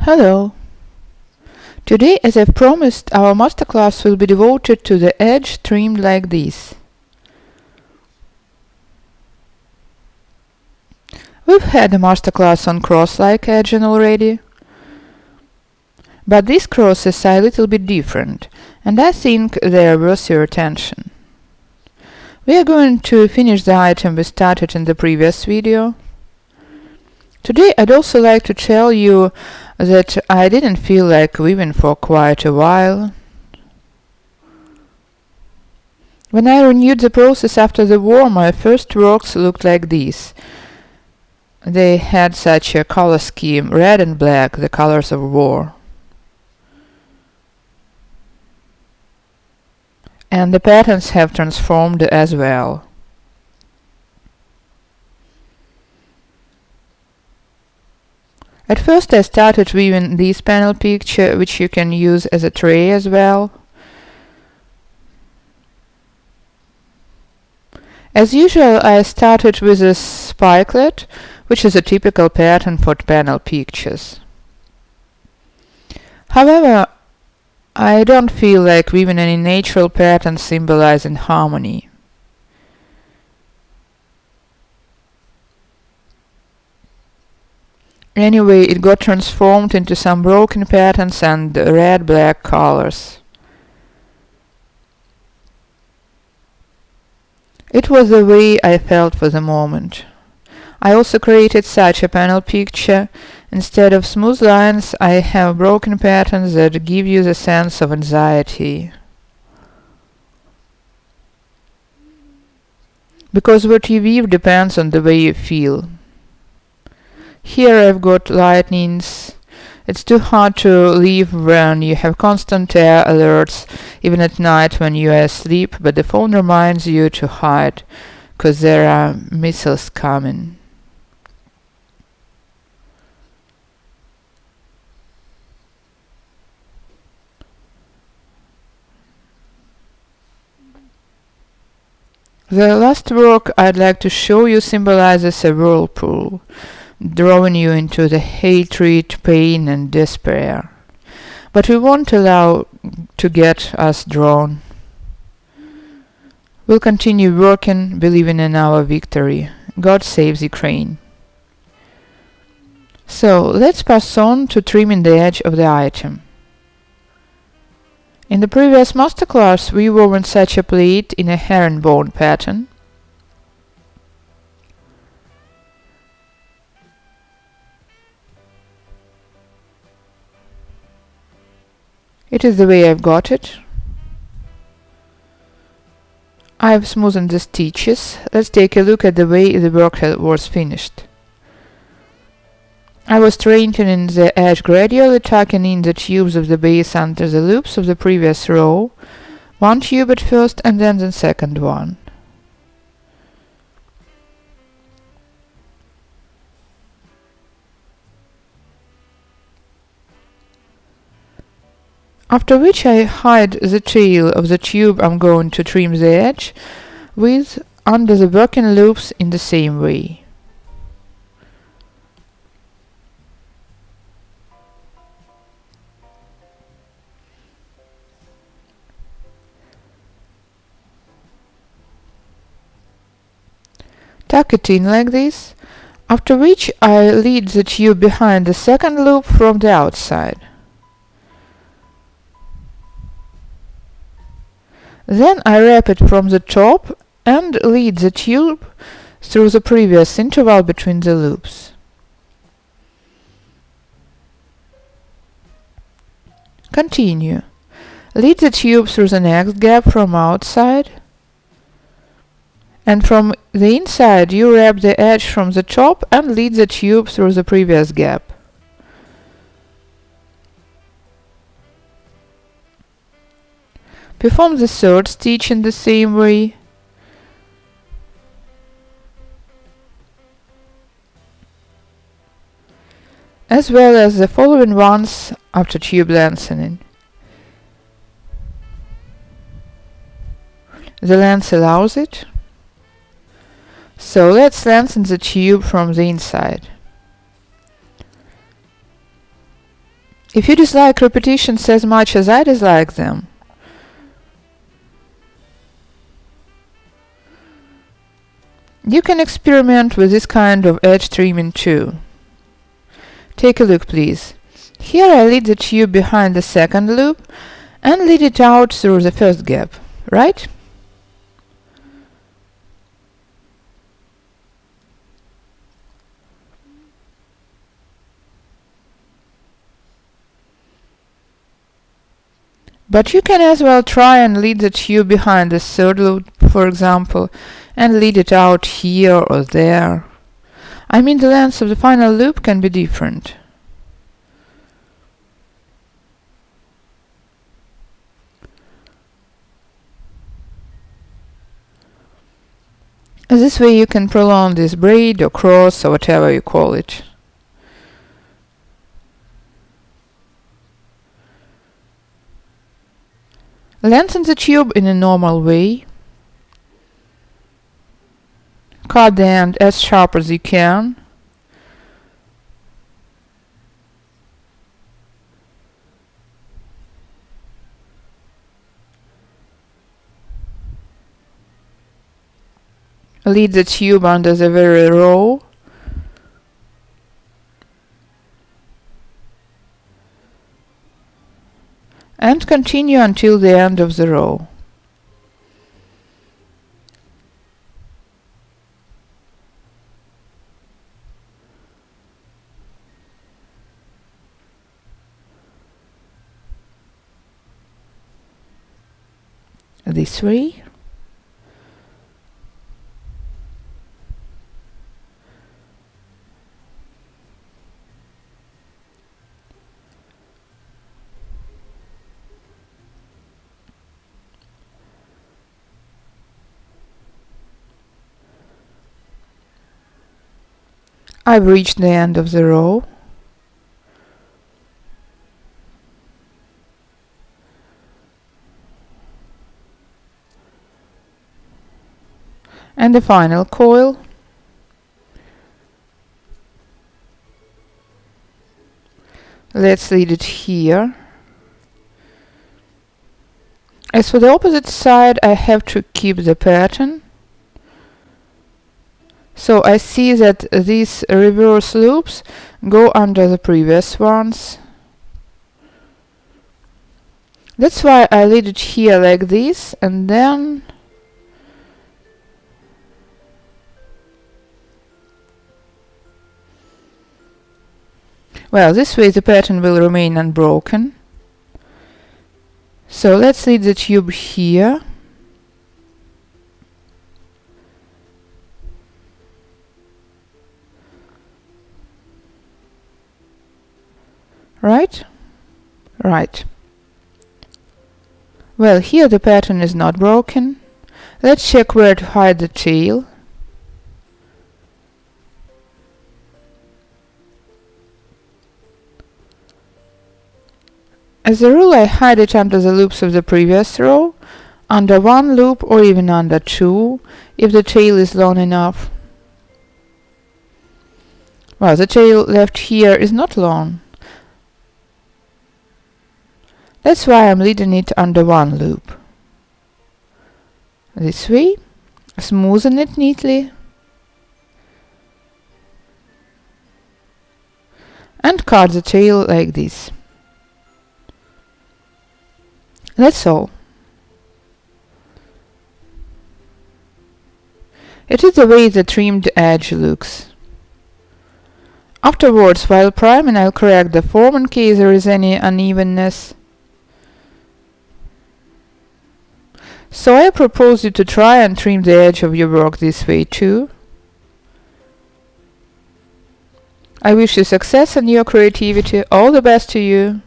Hello! Today, as I've promised, our masterclass will be devoted to the edge trimmed like this. We've had a masterclass on cross-like edging already, but these crosses are a little bit different, and I think they are worth your attention. We are going to finish the item we started in the previous video. Today I'd also like to tell you that I didn't feel like weaving for quite a while. When I renewed the process after the war, my first works looked like this. They had such a color scheme, red and black, the colors of war. And the patterns have transformed as well. At first I started weaving this panel picture, which you can use as a tray as well. As usual, I started with a spikelet, which is a typical pattern for panel pictures. However, I don't feel like weaving any natural pattern symbolizing harmony. Anyway, it got transformed into some broken patterns and red-black colors. It was the way I felt for the moment. I also created such a panel picture. Instead of smooth lines, I have broken patterns that give you the sense of anxiety. Because what you weave depends on the way you feel. Here I've got lightnings. It's too hard to leave when you have constant air alerts, even at night when you are asleep, but the phone reminds you to hide, 'cause there are missiles coming. The last work I'd like to show you symbolizes a whirlpool, drawing you into the hatred, pain, and despair. But we won't allow to get us drawn. We'll continue working, believing in our victory. God saves Ukraine. So, let's pass on to trimming the edge of the item. In the previous masterclass, we woven such a plate in a herringbone pattern. It is the way I've got it. I've smoothened the stitches. Let's take a look at the way the work was finished. I was straightening the edge gradually, tucking in the tubes of the base under the loops of the previous row, one tube at first and then the second one. After which I hide the tail of the tube I'm going to trim the edge with under the working loops in the same way. Tuck it in like this, after which I lead the tube behind the second loop from the outside. Then I wrap it from the top and lead the tube through the previous interval between the loops. Continue. Lead the tube through the next gap from outside, and from the inside you wrap the edge from the top and lead the tube through the previous gap. Perform the third stitch in the same way. As well as the following ones after tube lengthening. The length allows it. So let's lengthen the tube from the inside. If you dislike repetitions as much as I dislike them, you can experiment with this kind of edge trimming too. Take a look, please. Here I lead the tube behind the second loop and lead it out through the first gap, right? But you can as well try and lead the tube behind the third loop, for example, and lead it out here or there. I mean, the length of the final loop can be different. This way you can prolong this braid or cross or whatever you call it. Lengthen the tube in a normal way. Cut the end as sharp as you can. Lead the tube under the very row. And continue until the end of the row. This way. I've reached the end of the row. And the final coil. Let's lead it here. As for the opposite side, I have to keep the pattern. So I see that these reverse loops go under the previous ones. That's why I lead it here like this, and then well, this way the pattern will remain unbroken. So let's lead the tube here. Right? Right. Well, here the pattern is not broken. Let's check where to hide the tail. As a rule, I hide it under the loops of the previous row, under one loop or even under two, if the tail is long enough. Well, the tail left here is not long. That's why I'm leading it under one loop. This way, smoothen it neatly, and cut the tail like this. That's all. It is the way the trimmed edge looks. Afterwards, while priming, I'll correct the form in case there is any unevenness. So I propose you to try and trim the edge of your work this way too. I wish you success in your creativity. All the best to you.